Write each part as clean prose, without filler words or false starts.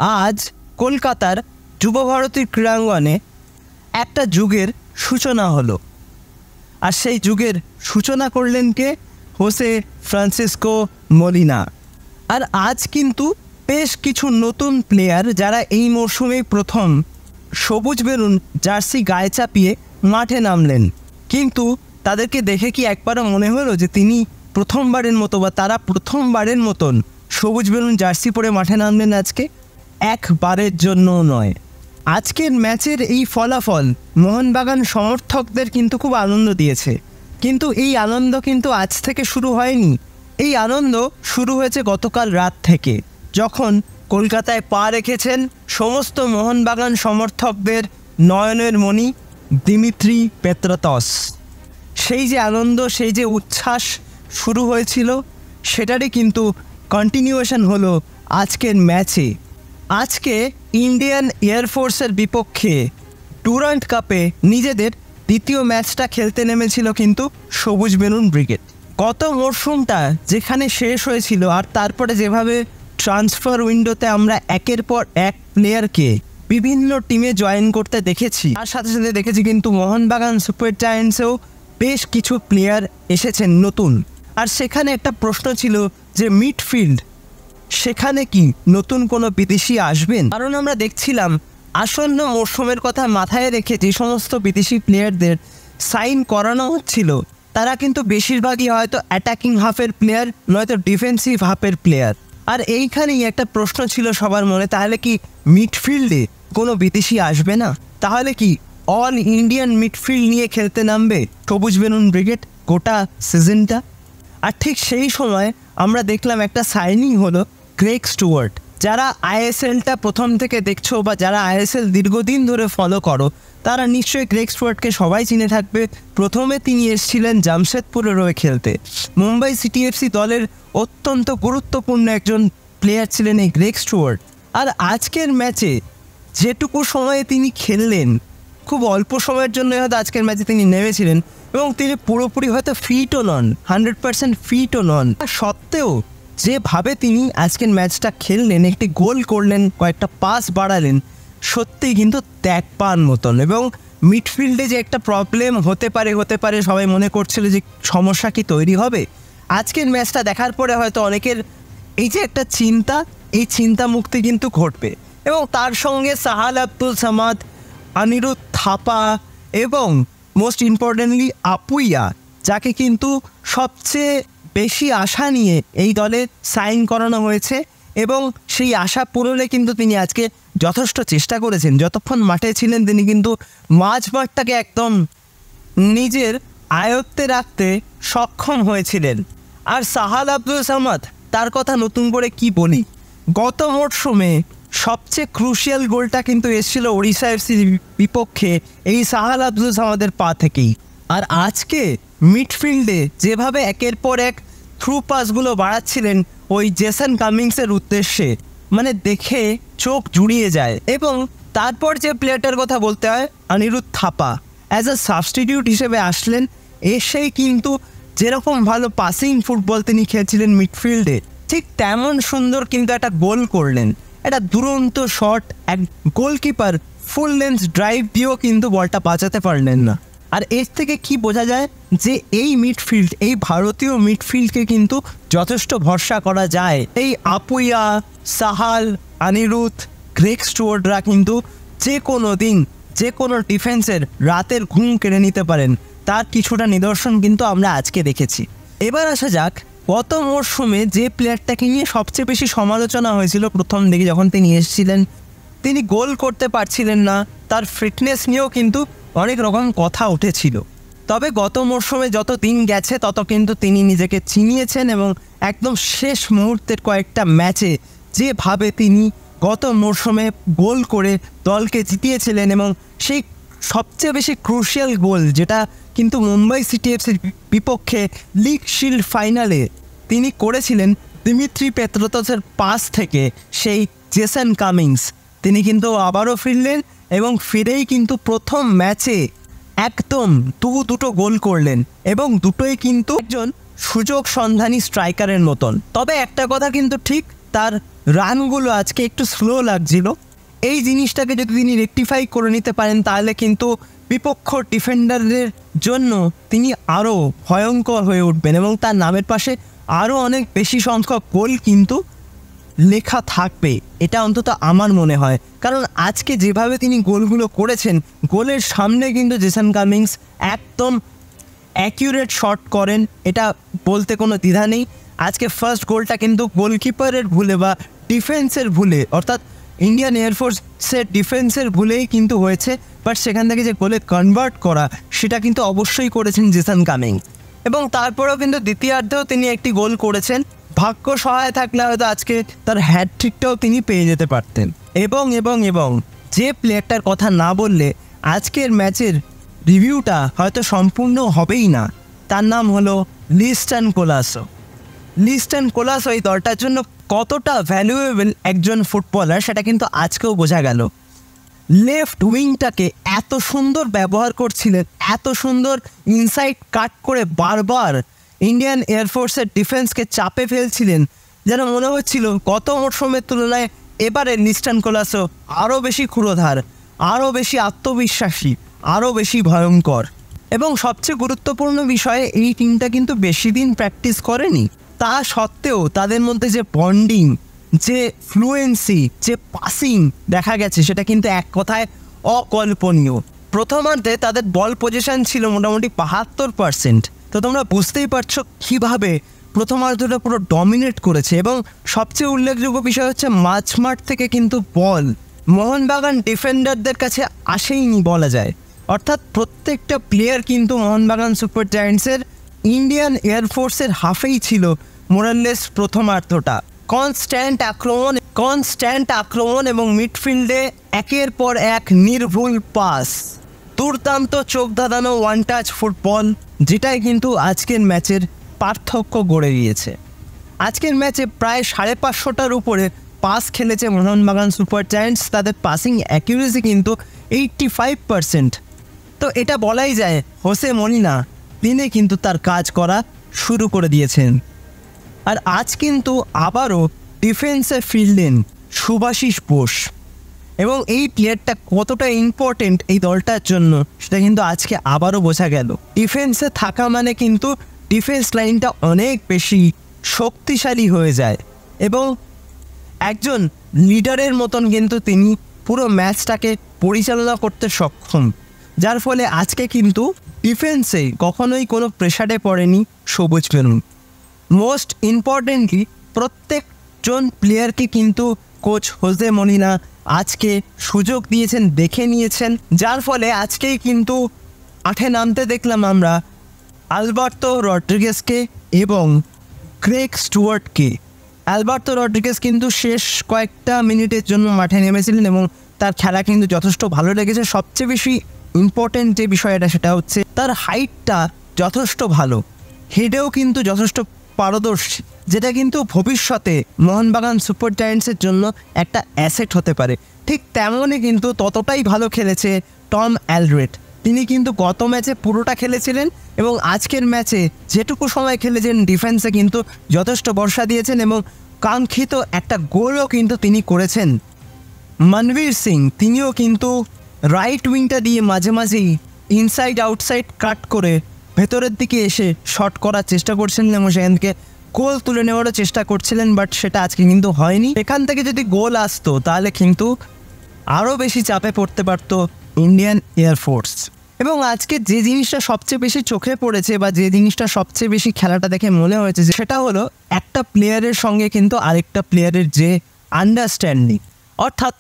আজ কলকাতার যুবভারতী ক্রীড়াঙ্গনে একটা যুগের সূচনা হলো, আর সেই যুগের সূচনা করলেন কে? Jose Francisco Molina. আর আজ কিন্তু বেশ কিছু নতুন প্লেয়ার যারা এই মরশুমে প্রথম সবুজ বেলুন জার্সি গায়ে চাপিয়ে মাঠে নামলেন, কিন্তু তাদেরকে দেখে কি একবারও মনে হলো যে তিনি প্রথমবারের মতো বা তারা প্রথমবারের মতন সবুজ বেলুন জার্সি পরে মাঠে নামলেন আজকে? একবারের জন্যও নয়। আজকের ম্যাচের এই ফলাফল মোহনবাগান সমর্থকদের কিন্তু খুব আনন্দ দিয়েছে, কিন্তু এই আনন্দ কিন্তু আজ থেকে শুরু হয়নি। এই আনন্দ শুরু হয়েছে গতকাল রাত থেকে, যখন কলকাতায় পা রেখেছেন সমস্ত মোহনবাগান সমর্থকদের নয়নের মণি দিমিত্রি পেত্রাতস। সেই যে আনন্দ, সেই যে উচ্ছ্বাস শুরু হয়েছিল, সেটারই কিন্তু কন্টিনিউয়েশন হলো আজকের ম্যাচে। আজকে ইন্ডিয়ান এয়ারফোর্সের বিপক্ষে ডুরান্ট কাপে নিজেদের দ্বিতীয় ম্যাচটা খেলতে নেমেছিল কিন্তু সবুজ বেলুন ব্রিগেড। গত মরশুমটা যেখানে শেষ হয়েছিল, আর তারপরে যেভাবে ট্রান্সফার উইন্ডোতে আমরা একের পর এক প্লেয়ারকে বিভিন্ন টিমে জয়েন করতে দেখেছি, তার সাথে সাথে দেখেছি কিন্তু মোহনবাগান সুপার জায়ান্টসেও বেশ কিছু প্লেয়ার এসেছেন নতুন। আর সেখানে একটা প্রশ্ন ছিল যে মিডফিল্ড, সেখানে কি নতুন কোনো বিদেশি আসবেন? কারণ আমরা দেখছিলাম আসন্ন মরশুমের কথা মাথায় রেখে যে সমস্ত বিদেশি প্লেয়ারদের সাইন করানো হচ্ছিল, তারা কিন্তু বেশিরভাগই হয়তো অ্যাটাকিং হাফের প্লেয়ার, নয়তো ডিফেন্সিভ হাফের প্লেয়ার। আর এইখানেই একটা প্রশ্ন ছিল সবার মনে, তাহলে কি মিডফিল্ডে কোনো বিদেশি আসবে না? তাহলে কি অল ইন্ডিয়ান মিডফিল্ড নিয়ে খেলতে নামবে সবুজ বেলুন ব্রিগেড গোটা সিজনটা? আর ঠিক সেই সময় আমরা দেখলাম একটা সাইনিং হলো গ্রেগ স্টুয়ার্ট। যারা আইএসএলটা প্রথম থেকে দেখছো বা যারা আইএসএল দীর্ঘদিন ধরে ফলো করো, তারা নিশ্চয়ই গ্রেগ স্টুয়ার্টকে সবাই চিনে থাকবে। প্রথমে তিনি এসেছিলেন জামশেদপুরের হয়ে খেলতে। মুম্বাই সিটি এফসি দলের অত্যন্ত গুরুত্বপূর্ণ একজন প্লেয়ার ছিলেন এই গ্রেগ স্টুয়ার্ট। আর আজকের ম্যাচে যেটুকু সময়ে তিনি খেললেন, খুব অল্প সময়ের জন্য হয়তো আজকের ম্যাচে তিনি নেমেছিলেন, এবং তিনি পুরোপুরি হয়তো ফিটও নন, 100% ফিটও নন, সত্ত্বেও যেভাবে তিনি আজকের ম্যাচটা খেললেন, একটি গোল করলেন, কয়েকটা পাস বাড়ালেন, সত্যিই কিন্তু ত্যাগ পান মতন। এবং মিডফিল্ডে যে একটা প্রবলেম হতে পারে সবাই মনে করছিল যে সমস্যা কি তৈরি হবে, আজকের ম্যাচটা দেখার পরে হয়তো অনেকের এই যে একটা চিন্তা, এই চিন্তা মুক্তি কিন্তু ঘটবে। এবং তার সঙ্গে সাহাল আব্দুল সামাদ, অনিরুদ্ধ থাপা এবং মোস্ট ইম্পর্টেন্টলি আপুইয়া, যাকে কিন্তু সবচেয়ে বেশি আশা নিয়ে এই দলে সাইন করানো হয়েছে, এবং সেই আশা পূরণে কিন্তু তিনি আজকে যথেষ্ট চেষ্টা করেছেন। যতক্ষণ মাঠে ছিলেন তিনি কিন্তু মাঠটাকে একদম নিজের আয়ত্তে রাখতে সক্ষম হয়েছিলেন। আর সাহাল আব্দুল সামাদ, তার কথা নতুন করে কি বলি, গত মরশুমে সবচেয়ে ক্রুশিয়াল গোলটা কিন্তু এসেছিল ওড়িশা এফসির বিপক্ষে এই সাহাল আব্দুল সামাদের পা থেকেই। আর আজকে মিডফিল্ডে যেভাবে একের পর এক থ্রু পাসগুলো বাড়াচ্ছিলেন ওই জেসন কামিংসের উদ্দেশ্যে, মানে দেখে চোখ জুড়িয়ে যায়। এবং তারপর যে প্লেয়ারটার কথা বলতে হয়, Anirudh Thapa as a substitute হিসেবে আসলেন, এসেই কিন্তু যেরকম ভালো পাসিং ফুটবল তিনি খেলছিলেন মিডফিল্ডে, ঠিক তেমন সুন্দর কিন্তু একটা গোল করলেন। একটা দুরন্ত শট, এক গোলকিপার ফুল লেন্থ ড্রাইভ দিয়েও কিন্তু বলটা বাঁচাতে পারলেন না। আর এর থেকে কি বোঝা যায় যে এই মিডফিল্ড, এই ভারতীয় মিডফিল্ডকে কিন্তু যথেষ্ট ভরসা করা যায়। এই আপুইয়া, সাহাল, অনিরুদ্ধ, গ্রেগ স্টুয়ার্টরা কিন্তু যে কোনো দিন যে কোনো ডিফেন্সের রাতের ঘুম কেড়ে নিতে পারেন, তার কিছুটা নিদর্শন কিন্তু আমরা আজকে দেখেছি। এবার আসা যাক গত মরশুমে যে প্লেয়ারটাকে নিয়ে সবচেয়ে বেশি সমালোচনা হয়েছিল প্রথম দিকে যখন তিনি এসেছিলেন, তিনি গোল করতে পারছিলেন না, তার ফিটনেস নিয়েও কিন্তু অনেক রকম কথা উঠেছিল। তবে গত মরশুমে যত দিন গেছে তত কিন্তু তিনি নিজেকে চিনিয়েছেন, এবং একদম শেষ মুহূর্তের কয়েকটা ম্যাচে যেভাবে তিনি গত মরশুমে গোল করে দলকে জিতিয়েছিলেন, এবং সেই সবচেয়ে বেশি ক্রুশিয়াল গোল যেটা কিন্তু মুম্বাই সিটি এফসির বিপক্ষে লিগ শিল্ড ফাইনালে তিনি করেছিলেন দিমিত্রি পেত্রাতসের পাস থেকে, সেই জেসন কামিংস, তিনি কিন্তু আবারও ফিরলেন এবং ফিরেই কিন্তু প্রথম ম্যাচে একদম দুটো গোল করলেন, এবং দুটোই কিন্তু একজন সুযোগ সন্ধানী স্ট্রাইকারের মতন। তবে একটা কথা কিন্তু ঠিক, তার রানগুলো আজকে একটু স্লো লাগছিল। এই জিনিসটাকে যদি তিনি রেকটিফাই করে নিতে পারেন তাহলে কিন্তু বিপক্ষ ডিফেন্ডারদের জন্য তিনি আরও ভয়ঙ্কর হয়ে উঠবেন এবং তার নামের পাশে আরও অনেক বেশি সংখ্যক গোল কিন্তু লেখা থাকবে, এটা অন্তত আমার মনে হয়। কারণ আজকে যেভাবে তিনি গোলগুলো করেছেন, গোলের সামনে কিন্তু জেসন কামিংস একদম অ্যাকিউরেট শট করেন, এটা বলতে কোনো দ্বিধা নেই। আজকে ফার্স্ট গোলটা কিন্তু গোলকিপারের ভুলে বা ডিফেন্সের ভুলে, অর্থাৎ ইন্ডিয়ান এয়ারফোর্সের ডিফেন্সের ভুলেই কিন্তু হয়েছে, বাট সেখান থেকে যে গোলে কনভার্ট করা সেটা কিন্তু অবশ্যই করেছেন জেসন কামিংস। এবং তারপরেও কিন্তু দ্বিতীয়ার্ধেও তিনি একটি গোল করেছেন। ভাগ্য সহায় থাকলে হয়তো আজকে তার হ্যাটট্রিকটাও তিনি পেয়ে যেতে পারতেন। এবং এবং এবং যে প্লেয়ারটার কথা না বললে আজকের ম্যাচের রিভিউটা হয়তো সম্পূর্ণ হবেই না, তার নাম হলো লিস্টন কোলাসো। লিস্টন কোলাসো এই দলটার জন্য কতটা ভ্যালুয়েবল একজন ফুটবলার সেটা কিন্তু আজকেও বোঝা গেল। লেফট উইংটাকে এত সুন্দর ব্যবহার করছিলেন, এত সুন্দর ইনসাইড কাট করে বারবার ইন্ডিয়ান এয়ারফোর্সের ডিফেন্সকে চাপে ফেলছিলেন, যেন মনে হচ্ছিল গত মরশুমের তুলনায় এবারে লিস্টন কোলাসো আরও বেশি ক্ষুরোধার, আরও বেশি আত্মবিশ্বাসী, আরও বেশি ভয়ঙ্কর। এবং সবচেয়ে গুরুত্বপূর্ণ বিষয়ে এই টিমটা কিন্তু বেশি দিন প্র্যাকটিস করেনি, তা সত্ত্বেও তাদের মধ্যে যে বন্ডিং, যে ফ্লুয়েন্সি, যে পাসিং দেখা গেছে সেটা কিন্তু এক কথায় অকল্পনীয়। প্রথমার্ধে তাদের বল পজিশন ছিল মোটামুটি ৭২%, তো তোমরা বুঝতেই পারছো কীভাবে প্রথমার্ধটা পুরো ডমিনেট করেছে। এবং সবচেয়ে উল্লেখযোগ্য বিষয় হচ্ছে মাঝমাঠ থেকে কিন্তু বল মোহনবাগান ডিফেন্ডারদের কাছে আসেইনি বলা যায়, অর্থাৎ প্রত্যেকটা প্লেয়ার কিন্তু মোহনবাগান সুপার জায়ান্টসের ইন্ডিয়ান এয়ারফোর্সের হাফেই ছিল মোরাললেস প্রথমার্ধটা। কনস্ট্যান্ট আক্রমণ এবং মিডফিল্ডে একের পর এক নির্ভুল পাস, দুর্দান্ত চোখ ধাঁধানো ওয়ান টাচ ফুটবল, যেটাই কিন্তু আজকের ম্যাচের পার্থক্য গড়ে দিয়েছে। আজকের ম্যাচে প্রায় 550টার উপরে পাস খেলেছে মোহনবাগান সুপার জায়ান্টস, তাদের পাসিং অ্যাকিউরেসি কিন্তু 85%। তো এটা বলাই যায় হোসে মলিনা তিনি কিন্তু তার কাজ করা শুরু করে দিয়েছেন। আর আজ কিন্তু আবারও ডিফেন্সে ফিরলেন শুভাশিস বোস, এবং এই প্লেয়ারটা কতটা ইম্পর্টেন্ট এই দলটার জন্য সেটা কিন্তু আজকে আবারও বোঝা গেল। ডিফেন্সে থাকা মানে কিন্তু ডিফেন্স লাইনটা অনেক বেশি শক্তিশালী হয়ে যায় এবং একজন লিডারের মতন কিন্তু তিনি পুরো ম্যাচটাকে পরিচালনা করতে সক্ষম, যার ফলে আজকে কিন্তু ডিফেন্সে কখনোই কোনো প্রেশারে পড়েনি সবুজ বেলুন। মোস্ট ইম্পর্টেন্টলি প্রত্যেকজন প্লেয়ারকে কিন্তু কোচ হোসে মলিনা আজকে সুযোগ দিয়েছেন, দেখে নিয়েছেন, যার ফলে আজকেই কিন্তু মাঠে নামতে দেখলাম আমরা আলবার্তো রড্রিগেজকে এবং ক্রেগ স্টুয়ার্টকে। আলবার্তো রড্রিগেজ কিন্তু শেষ কয়েকটা মিনিটের জন্য মাঠে নেমেছিলেন এবং তার খেলা কিন্তু যথেষ্ট ভালো লেগেছে। সবচেয়ে বেশি ইম্পর্টেন্ট যে বিষয়টা সেটা হচ্ছে তার হাইটটা যথেষ্ট ভালো, হেডেও কিন্তু যথেষ্ট পারদর্শী, যেটা কিন্তু ভবিষ্যতে মোহনবাগান সুপার জায়ান্টসের জন্য একটা অ্যাসেট হতে পারে। ঠিক তেমনই কিন্তু ততটাই ভালো খেলেছে টম অ্যালড্রেট। তিনি কিন্তু গত ম্যাচে পুরোটা খেলেছিলেন এবং আজকের ম্যাচে যেটুকু সময় খেলেছেন ডিফেন্সে কিন্তু যথেষ্ট ভরসা দিয়েছেন এবং কাঙ্ক্ষিত একটা গোলও কিন্তু তিনি করেছেন। মনবীর সিং তিনিও কিন্তু রাইট উইংটা দিয়ে মাঝে মাঝেই ইনসাইড আউটসাইড কাট করে ভেতরের দিকে এসে শট করার চেষ্টা করছিলেন এবং সেখান থেকে গোল তুলে নেওয়ারও চেষ্টা করছিলেন, বাট সেটা আজকে কিন্তু হয়নি। এখান থেকে যদি গোল আসতো তাহলে কিন্তু আরও বেশি চাপে পড়তে পারতো ইন্ডিয়ান এয়ারফোর্স। এবং আজকে যে জিনিসটা সবচেয়ে বেশি চোখে পড়েছে বা যে জিনিসটা সবচেয়ে বেশি খেলাটা দেখে মনে হয়েছে সেটা হলো একটা প্লেয়ারের সঙ্গে কিন্তু আরেকটা প্লেয়ারের যে আন্ডারস্ট্যান্ডিং, অর্থাৎ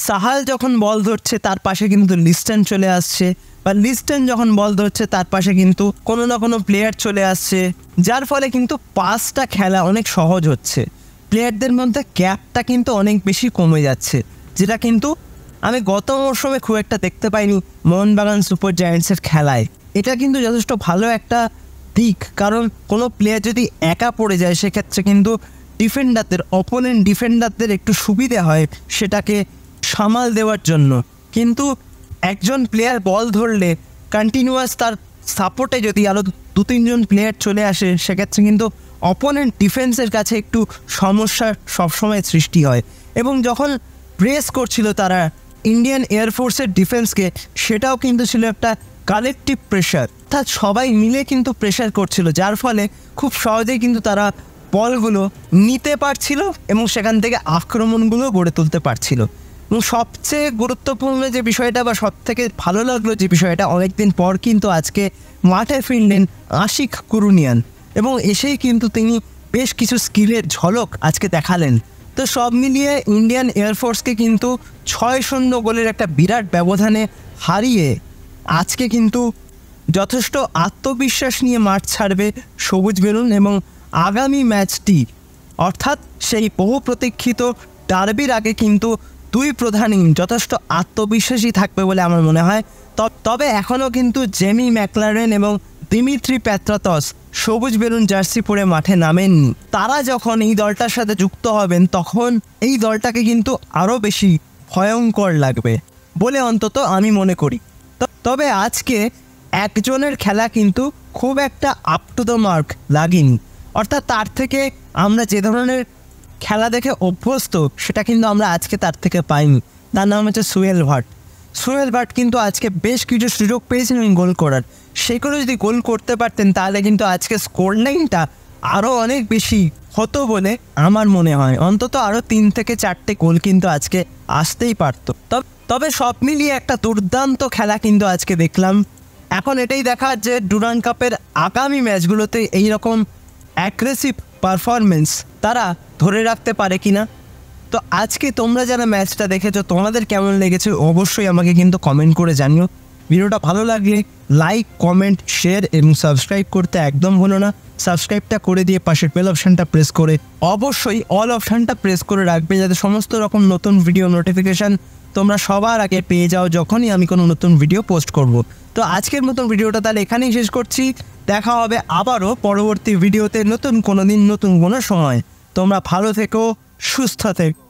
সাহাল যখন বল ধরছে তার পাশে কিন্তু লিস্টন চলে আসছে, বা লিস্টন যখন বল ধরছে তার পাশে কিন্তু কোনো না কোনো প্লেয়ার চলে আসছে, যার ফলে কিন্তু পাসটা খেলা অনেক সহজ হচ্ছে। প্লেয়ারদের মধ্যে গ্যাপটা কিন্তু অনেক বেশি কমে যাচ্ছে, যেটা কিন্তু আমি গত মরশুমে খুব একটা দেখতে পাইনি মোহনবাগান সুপার জায়ান্টসের খেলায়। এটা কিন্তু যথেষ্ট ভালো একটা দিক, কারণ কোনো প্লেয়ার যদি একা পড়ে যায় সেক্ষেত্রে কিন্তু ডিফেন্ডারদের, অপোনেন্ট ডিফেন্ডারদের একটু সুবিধে হয় সেটাকে সামাল দেওয়ার জন্য। কিন্তু একজন প্লেয়ার বল ধরলে কন্টিনিউয়াস তার সাপোর্টে যদি আরও 2-3 জন প্লেয়ার চলে আসে সেক্ষেত্রে কিন্তু অপোনেন্ট ডিফেন্সের কাছে একটু সমস্যার সবসময় সৃষ্টি হয়। এবং যখন প্রেস করছিল তারা ইন্ডিয়ান এয়ারফোর্সের ডিফেন্সকে, সেটাও কিন্তু ছিল একটা কালেকটিভ প্রেশার, অর্থাৎ সবাই মিলে কিন্তু প্রেশার করছিল, যার ফলে খুব সহজেই কিন্তু তারা বলগুলো নিতে পারছিল এবং সেখান থেকে আক্রমণগুলো গড়ে তুলতে পারছিল। এবং সবচেয়ে গুরুত্বপূর্ণ যে বিষয়টা বা সবথেকে ভালো লাগলো যে বিষয়টা, অনেকদিন পর কিন্তু আজকে মাঠে ফিরলেন আশিক কুরুনিয়ান এবং এসেই কিন্তু তিনি বেশ কিছু স্কিলের ঝলক আজকে দেখালেন। তো সব মিলিয়ে ইন্ডিয়ান এয়ারফোর্সকে কিন্তু 6-0 গোলের একটা বিরাট ব্যবধানে হারিয়ে আজকে কিন্তু যথেষ্ট আত্মবিশ্বাস নিয়ে মাঠ ছাড়বে সবুজ বেলুন এবং আগামী ম্যাচটি অর্থাৎ সেই বহু প্রতীক্ষিত ডার্বির আগে কিন্তু দুই প্রধানই যথেষ্ট আত্মবিশ্বাসী থাকবে বলে আমার মনে হয়। তবে এখনও কিন্তু জেমি ম্যাকলারেন এবং দিমিত্রি পেত্রাতস সবুজ বেলুন জার্সি পরে মাঠে নামেননি। তারা যখন এই দলটার সাথে যুক্ত হবেন তখন এই দলটাকে কিন্তু আরও বেশি ভয়ঙ্কর লাগবে বলে অন্তত আমি মনে করি। তবে আজকে একজনের খেলা কিন্তু খুব একটা আপ টু দ্য মার্ক লাগেনি, অর্থাৎ তার থেকে আমরা যে ধরনের খেলা দেখে অভ্যস্ত সেটা কিন্তু আমরা আজকে তার থেকে পাইনি। তার নাম হচ্ছে সোহেল ভাট। সোহেল ভাট কিন্তু আজকে বেশ কিছু সুযোগ পেয়েছিলেন গোল করার, সেগুলো যদি গোল করতে পারতেন তাহলে কিন্তু আজকে স্কোর লাইনটা আরও অনেক বেশি হতো বলে আমার মনে হয়। অন্তত আরও 3 থেকে 4টে গোল কিন্তু আজকে আসতেই পারত। তবে সব মিলিয়ে একটা দুর্দান্ত খেলা কিন্তু আজকে দেখলাম। এখন এটাই দেখা যে ডুরান্ড কাপের আগামী ম্যাচগুলোতে এইরকম অ্যাগ্রেসিভ পারফরমেন্স তারা ধরে রাখতে পারে কিনা। তো আজকে তোমরা যারা ম্যাচটা দেখেছো তোমাদের কেমন লেগেছে অবশ্যই আমাকে কিন্তু কমেন্ট করে জানিও। ভিডিওটা ভালো লাগলে লাইক, কমেন্ট, শেয়ার এবং সাবস্ক্রাইব করতে একদম ভুলো না। সাবস্ক্রাইবটা করে দিয়ে পাশের বেল অপশানটা প্রেস করে অবশ্যই অল অপশানটা প্রেস করে রাখবে, যাতে সমস্ত রকম নতুন ভিডিও নোটিফিকেশান তোমরা সবার আগে পেয়ে যাও যখনই আমি কোনো নতুন ভিডিও পোস্ট করব। তো আজকের মতন ভিডিওটা তাহলে এখানেই শেষ করছি। দেখা হবে আবারও পরবর্তী ভিডিওতে নতুন কোনো দিন নতুন কোনো সময়। তোমরা ভালো থেকো, সুস্থ থেকো।